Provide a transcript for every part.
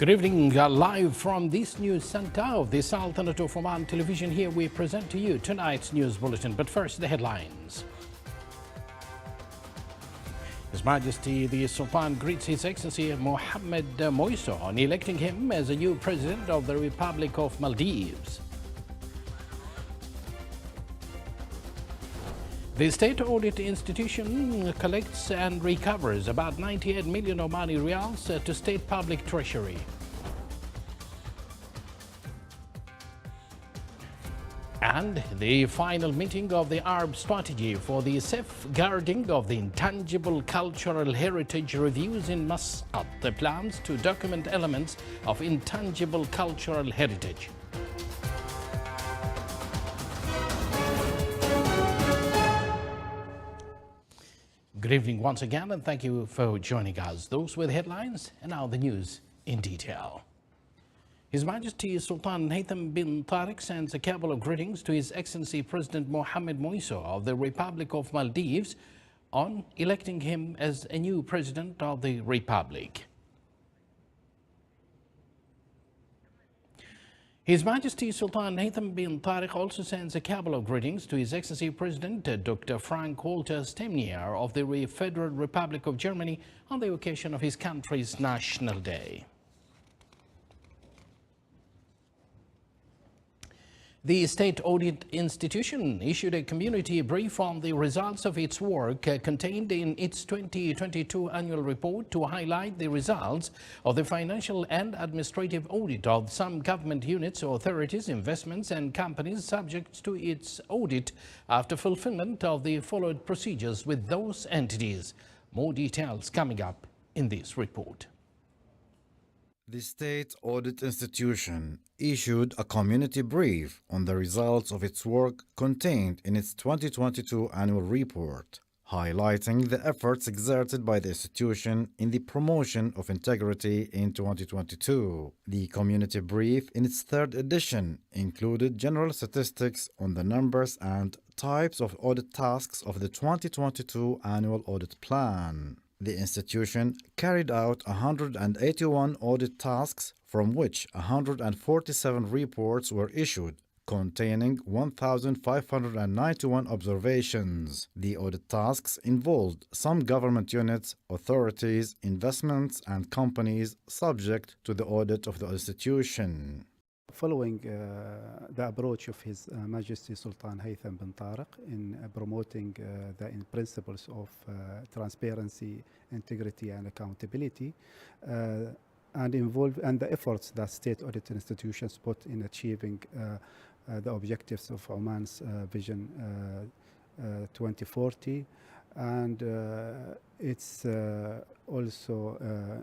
Good evening, live from this news center of the Sultanate of Oman television. Here we present to you tonight's news bulletin. But first, the headlines. His Majesty the Sultan greets His Excellency Mohammed Moiso on electing him as a new President of the Republic of Maldives. The State Audit Institution collects and recovers about 98 million Omani Riyals to State Public Treasury. And the final meeting of the Arab Strategy for the Safeguarding of the Intangible Cultural Heritage reviews in Muscat the plans to document elements of intangible cultural heritage. Good evening once again, and thank you for joining us. Those were the headlines, and now the news in detail. His Majesty Sultan Haytham bin Tariq sends a cabal of greetings to His Excellency President Mohammed Moiso of the Republic of Maldives on electing him as a new President of the Republic. His Majesty Sultan Haytham bin Tariq also sends a cabal of greetings to His Excellency President Dr. Frank-Walter Steinmeier of the Federal Republic of Germany on the occasion of his country's National Day. The State Audit Institution issued a community brief on the results of its work contained in its 2022 annual report to highlight the results of the financial and administrative audit of some government units, authorities, investments and companies subject to its audit after fulfillment of the followed procedures with those entities. More details coming up in this report. The State Audit Institution issued a community brief on the results of its work contained in its 2022 annual report, highlighting the efforts exerted by the institution in the promotion of integrity in 2022. The community brief in its third edition included general statistics on the numbers and types of audit tasks of the 2022 annual audit plan. The institution carried out 181 audit tasks, from which 147 reports were issued, containing 1,591 observations. The audit tasks involved some government units, authorities, investments, and companies subject to the audit of the institution. Following the approach of His Majesty Sultan Haytham bin Tariq in promoting the principles of transparency, integrity and accountability, and the efforts that state audit institutions put in achieving the objectives of Oman's Vision 2040, and it's also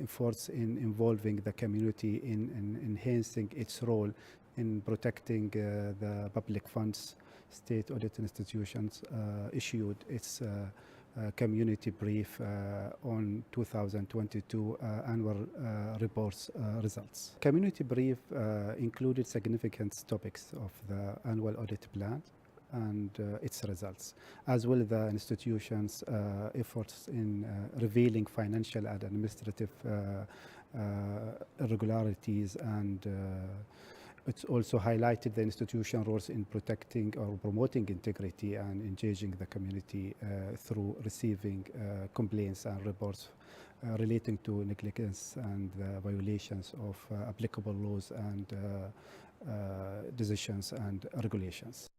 efforts in involving the community in enhancing its role in protecting the public funds. State audit institutions issued its community brief on 2022 annual reports results. Community brief included significant topics of the annual audit plan and its results, as well as the institution's efforts in revealing financial and administrative irregularities, and it's also highlighted the institution roles in protecting or promoting integrity and engaging the community through receiving complaints and reports relating to negligence and violations of applicable laws and decisions and regulations.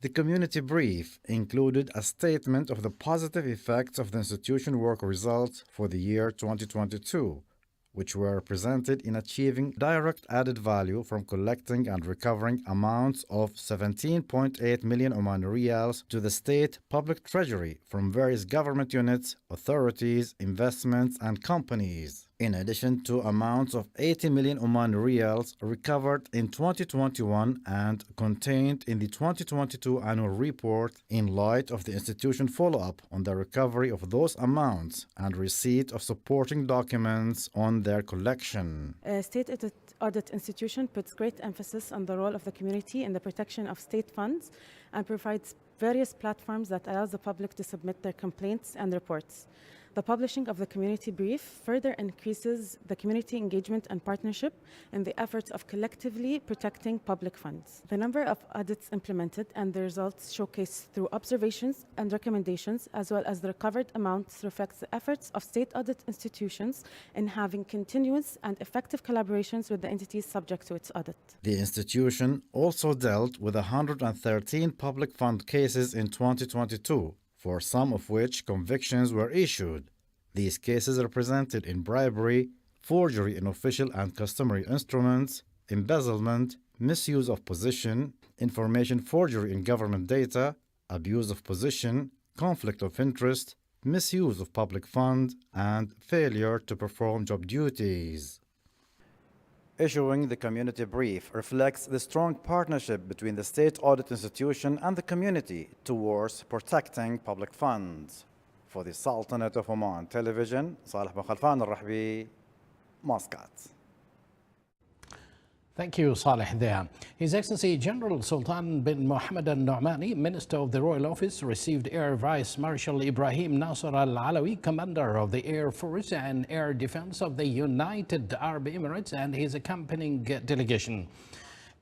The community brief included a statement of the positive effects of the institution work results for the year 2022, which were presented in achieving direct added value from collecting and recovering amounts of 17.8 million Omani Riyals to the state public treasury from various government units, authorities, investments and companies, in addition to amounts of 80 million Omani Riyals recovered in 2021 and contained in the 2022 annual report in light of the institution follow-up on the recovery of those amounts and receipt of supporting documents on their collection. State Audit Institution puts great emphasis on the role of the community in the protection of state funds and provides various platforms that allows the public to submit their complaints and reports. The publishing of the community brief further increases the community engagement and partnership in the efforts of collectively protecting public funds. The number of audits implemented and the results showcased through observations and recommendations, as well as the recovered amounts, reflects the efforts of state audit institutions in having continuous and effective collaborations with the entities subject to its audit. The institution also dealt with 113 public fund cases in 2022, for some of which convictions were issued. These cases represented in bribery, forgery in official and customary instruments, embezzlement, misuse of position, information forgery in government data, abuse of position, conflict of interest, misuse of public fund, and failure to perform job duties. Issuing the community brief reflects the strong partnership between the state audit institution and the community towards protecting public funds. For the Sultanate of Oman Television, Saleh bin Khalfan al-Rahbi, Muscat. Thank you, Saleh there. His Excellency General Sultan bin Mohammed al-Nu'mani, Minister of the Royal Office, received Air Vice Marshal Ibrahim Nasser al-Alawi, Commander of the Air Force and Air Defense of the United Arab Emirates, and his accompanying delegation.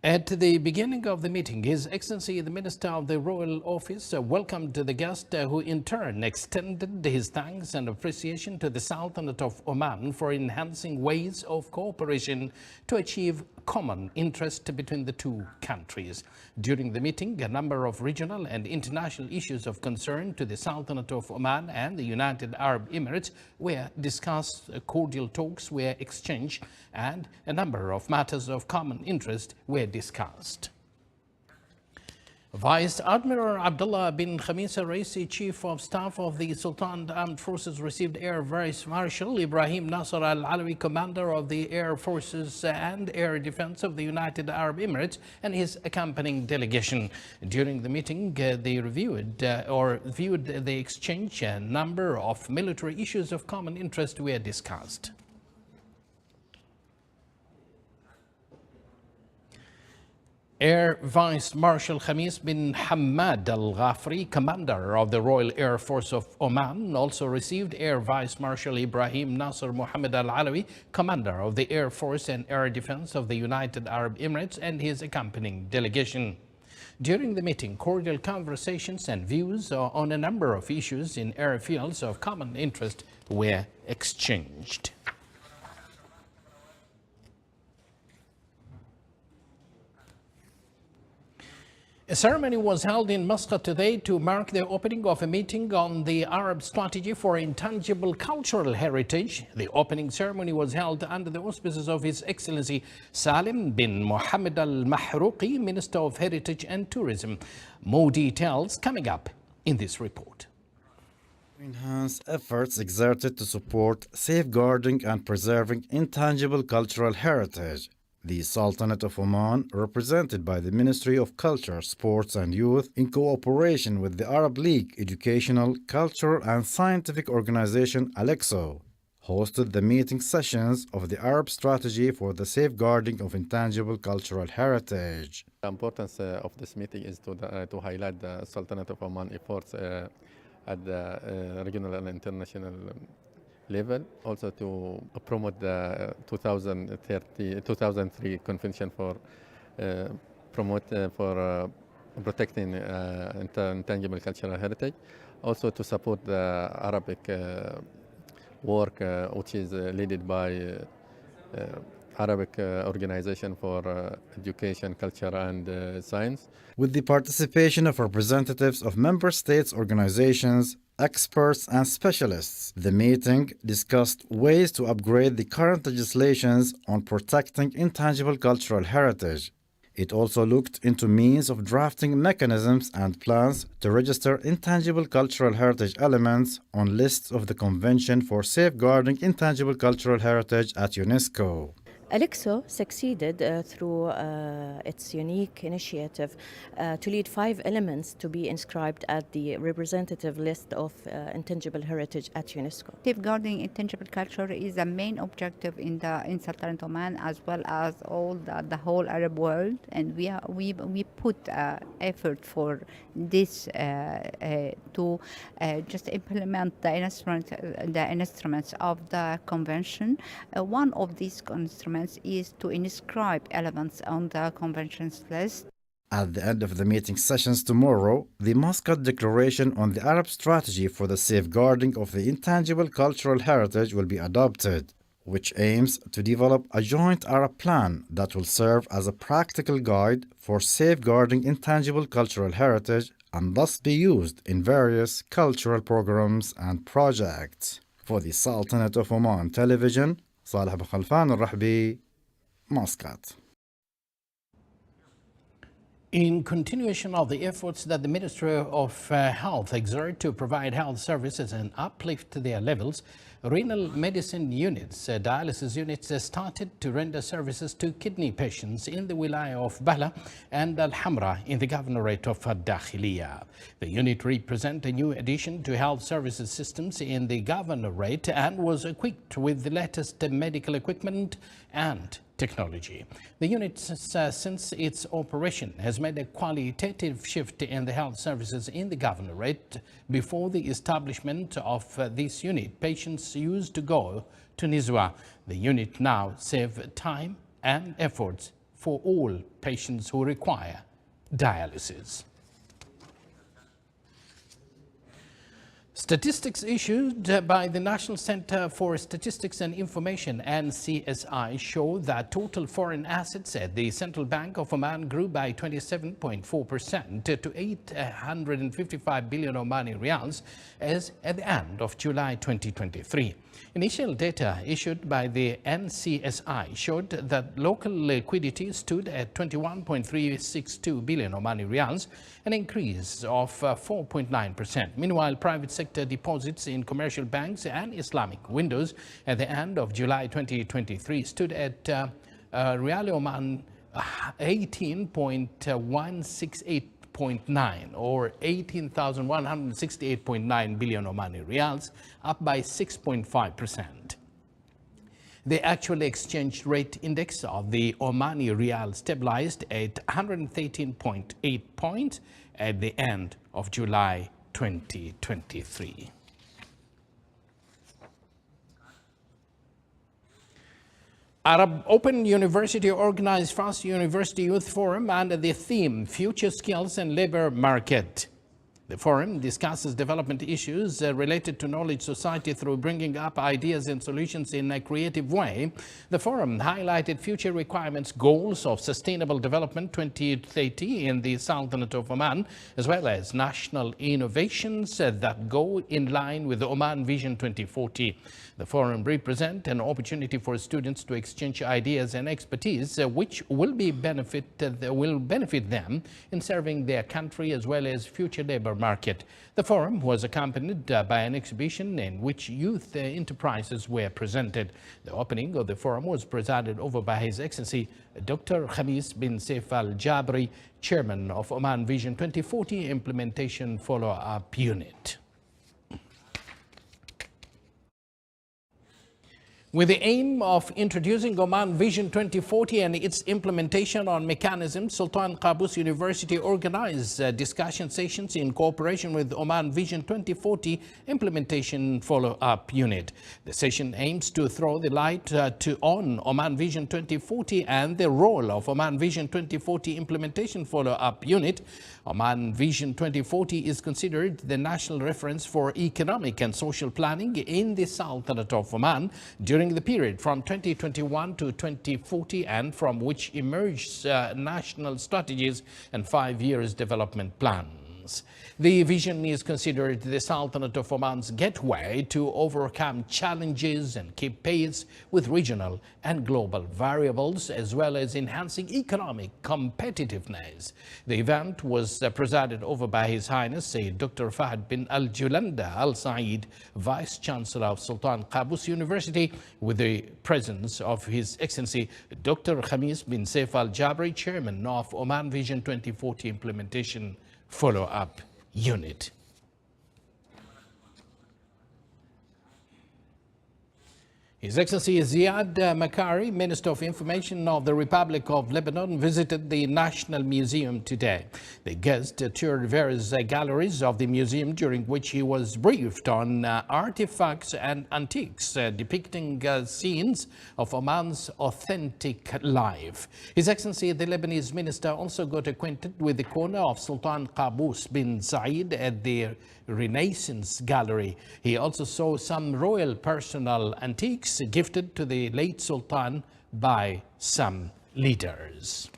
At the beginning of the meeting, His Excellency the Minister of the Royal Office welcomed the guest, who in turn extended his thanks and appreciation to the Sultanate of Oman for enhancing ways of cooperation to achieve common interest between the two countries. During the meeting, a number of regional and international issues of concern to the Sultanate of Oman and the United Arab Emirates were discussed, cordial talks were exchanged, and a number of matters of common interest were discussed. Vice Admiral Abdullah bin Khamis al-Raisi, Chief of Staff of the Sultan Armed Forces, received Air Vice Marshal Ibrahim Nasser al-Alawi, Commander of the Air Forces and Air Defense of the United Arab Emirates, and his accompanying delegation. During the meeting, they viewed the exchange. A number of military issues of common interest were discussed. Air Vice Marshal Khamis bin Hamad Al Ghafri, Commander of the Royal Air Force of Oman, also received Air Vice Marshal Ibrahim Nasser Mohammed Al Alawi, Commander of the Air Force and Air Defense of the United Arab Emirates, and his accompanying delegation. During the meeting, cordial conversations and views on a number of issues in airfields of common interest were exchanged. A ceremony was held in Muscat today to mark the opening of a meeting on the Arab strategy for intangible cultural heritage. The opening ceremony was held under the auspices of His Excellency Salim bin Mohammed Al Mahrouqi, Minister of Heritage and Tourism. More details coming up in this report. Enhance efforts exerted to support safeguarding and preserving intangible cultural heritage. The Sultanate of Oman, represented by the Ministry of Culture, Sports and Youth, in cooperation with the Arab League Educational, Cultural and Scientific Organization Alexo, hosted the meeting sessions of the Arab Strategy for the Safeguarding of Intangible Cultural Heritage. The importance of this meeting is to highlight the Sultanate of Oman efforts at the regional and international level, also to promote the 2003 Convention for protecting intangible cultural heritage, also to support the Arabic work which is led by Arabic Organization for Education, Culture and Science. With the participation of representatives of member states' organizations, experts and specialists, the meeting discussed ways to upgrade the current legislations on protecting intangible cultural heritage. It also looked into means of drafting mechanisms and plans to register intangible cultural heritage elements on lists of the Convention for Safeguarding Intangible Cultural Heritage at UNESCO. Alexo succeeded through its unique initiative to lead 5 elements to be inscribed at the representative list of intangible heritage at UNESCO. Safeguarding intangible culture is the main objective in Sultanate Oman, as well as all the whole Arab world, and we put effort for this to just implement the instruments of the convention. One of these instruments is to inscribe elements on the convention's list. At the end of the meeting sessions tomorrow, the Muscat Declaration on the Arab Strategy for the Safeguarding of the Intangible Cultural Heritage will be adopted, which aims to develop a joint Arab plan that will serve as a practical guide for safeguarding intangible cultural heritage and thus be used in various cultural programs and projects. For the Sultanate of Oman Television, Saleh Khalfan al-Rahbi, Muscat. In continuation of the efforts that the Ministry of Health exert to provide health services and uplift their levels, renal medicine units, dialysis units started to render services to kidney patients in the wilaya of Bala and Al Hamra in the governorate of Dakhiliya. The unit represents a new addition to health services systems in the governorate and was equipped with the latest medical equipment and technology. The unit, since its operation, has made a qualitative shift in the health services in the governorate. Before the establishment of this unit, patients used to go to Nizwa. The unit now saves time and efforts for all patients who require dialysis. Statistics issued by the National Center for Statistics and Information (NCSI) show that total foreign assets at the Central Bank of Oman grew by 27.4% to 855 billion Omani riyals as at the end of July 2023. Initial data issued by the NCSI showed that local liquidity stood at 21.362 billion Omani riyals, an increase of 4.9%. Meanwhile, private sector deposits in commercial banks and Islamic windows at the end of July 2023 stood at Riyal Oman 18.168.9 or 18,168.9 billion Omani riyals, up by 6.5%. The actual exchange rate index of the Omani riyal stabilized at 113.8 points at the end of July 2023. Arab Open University organized first University Youth Forum under the theme Future Skills and Labor Market. The forum discusses development issues related to knowledge society through bringing up ideas and solutions in a creative way. The forum highlighted future requirements, goals of sustainable development 2030 in the Sultanate of Oman, as well as national innovations that go in line with the Oman Vision 2040. The forum represents an opportunity for students to exchange ideas and expertise, which will benefit them in serving their country as well as future labor market. The forum was accompanied by an exhibition in which youth enterprises were presented. The opening of the forum was presided over by His Excellency Dr. Khamis bin Saif Al Jabri, Chairman of Oman Vision 2040 Implementation Follow-up Unit. With the aim of introducing Oman Vision 2040 and its implementation on mechanisms, Sultan Qaboos University organized discussion sessions in cooperation with Oman Vision 2040 Implementation Follow-up Unit. The session aims to throw the light on Oman Vision 2040 and the role of Oman Vision 2040 Implementation Follow-up Unit. Oman Vision 2040 is considered the national reference for economic and social planning in the Sultanate of Oman during the period from 2021 to 2040, and from which emerged national strategies and 5 years development plans. citizens. The vision is considered the Sultanate of Oman's gateway to overcome challenges and keep pace with regional and global variables, as well as enhancing economic competitiveness. The event was presided over by His Highness Sayyid Dr. Fahd bin Al-Julanda Al Saeed, Vice Chancellor of Sultan Qaboos University, with the presence of His Excellency Dr. Khamis bin Saif Al Jabri, Chairman of Oman Vision 2040 Implementation Follow-up Unit. His Excellency Ziad Makari, Minister of Information of the Republic of Lebanon, visited the National Museum today. The guest toured various galleries of the museum, during which he was briefed on artifacts and antiques depicting scenes of Oman's authentic life. His Excellency the Lebanese Minister also got acquainted with the corner of Sultan Qaboos bin Said at the Renaissance Gallery. He also saw some royal personal antiques gifted to the late Sultan by some leaders.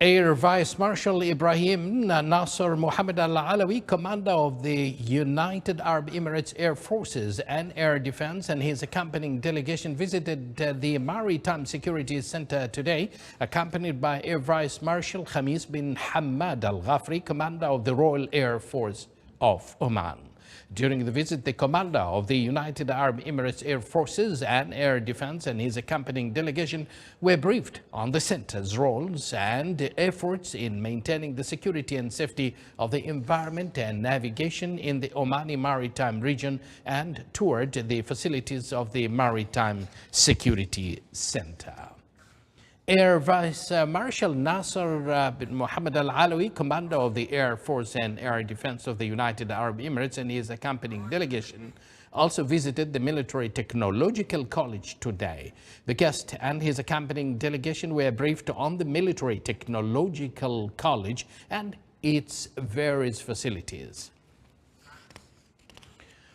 Air Vice Marshal Ibrahim Nasser Mohammed Al-Alawi, commander of the United Arab Emirates Air Forces and Air Defense, and his accompanying delegation visited the Maritime Security Center today, accompanied by Air Vice Marshal Khamis bin Hamad Al-Ghafri, commander of the Royal Air Force of Oman. During the visit, the commander of the United Arab Emirates Air Forces and Air Defense and his accompanying delegation were briefed on the center's roles and efforts in maintaining the security and safety of the environment and navigation in the Omani Maritime region, and toured the facilities of the Maritime Security Center. Air Vice Marshal Nasser bin Mohammed Al-Alawi, commander of the Air Force and Air Defense of the United Arab Emirates, and his accompanying delegation also visited the Military Technological College today. The guest and his accompanying delegation were briefed on the Military Technological College and its various facilities.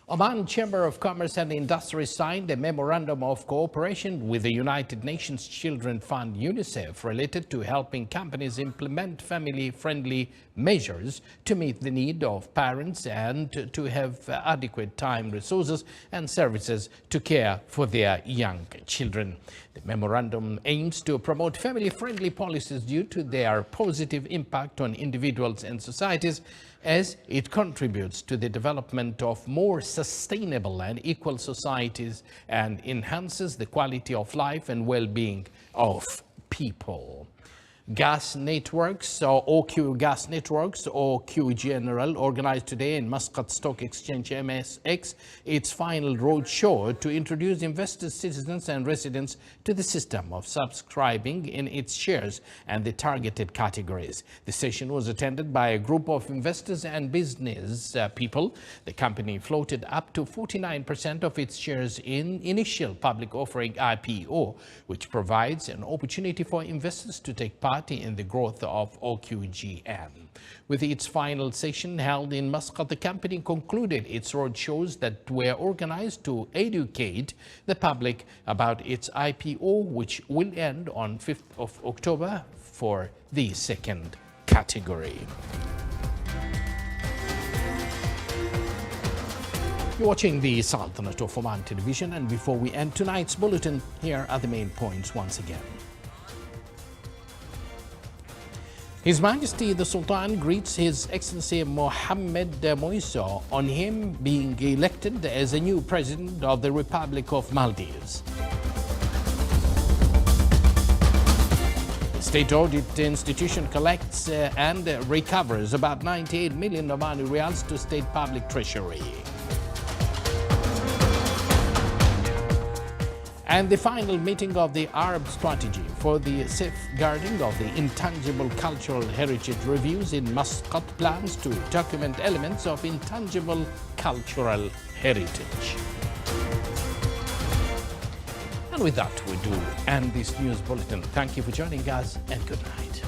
Oman Chamber of Commerce and Industry signed a memorandum of cooperation with the United Nations Children Fund UNICEF related to helping companies implement family-friendly measures to meet the need of parents and to have adequate time, resources and services to care for their young children. The memorandum aims to promote family-friendly policies due to their positive impact on individuals and societies, as it contributes to the development of more sustainable and equal societies and enhances the quality of life and well-being of people. Gas networks, or OQ Gas Networks, or Q General, organized today in Muscat Stock Exchange MSX its final roadshow to introduce investors, citizens and residents to the system of subscribing in its shares and the targeted categories. The session was attended by a group of investors and business people. The company floated up to 49% of its shares in initial public offering IPO, which provides an opportunity for investors to take part in the growth of OQGN. With its final session held in Muscat, the company concluded its roadshows that were organized to educate the public about its IPO, which will end on 5th of October for the second category. You're watching the Sultanate of Oman television, and before we end tonight's bulletin, here are the main points once again. His Majesty the Sultan greets His Excellency Mohammed Moiso on him being elected as a new President of the Republic of Maldives. The State Audit Institution collects and recovers about 98 million Omani Riyals to State Public Treasury. And the final meeting of the Arab Strategy for the Safeguarding of the Intangible Cultural Heritage reviews in Muscat plans to document elements of intangible cultural heritage. And with that, we do end this news bulletin. Thank you for joining us, and good night.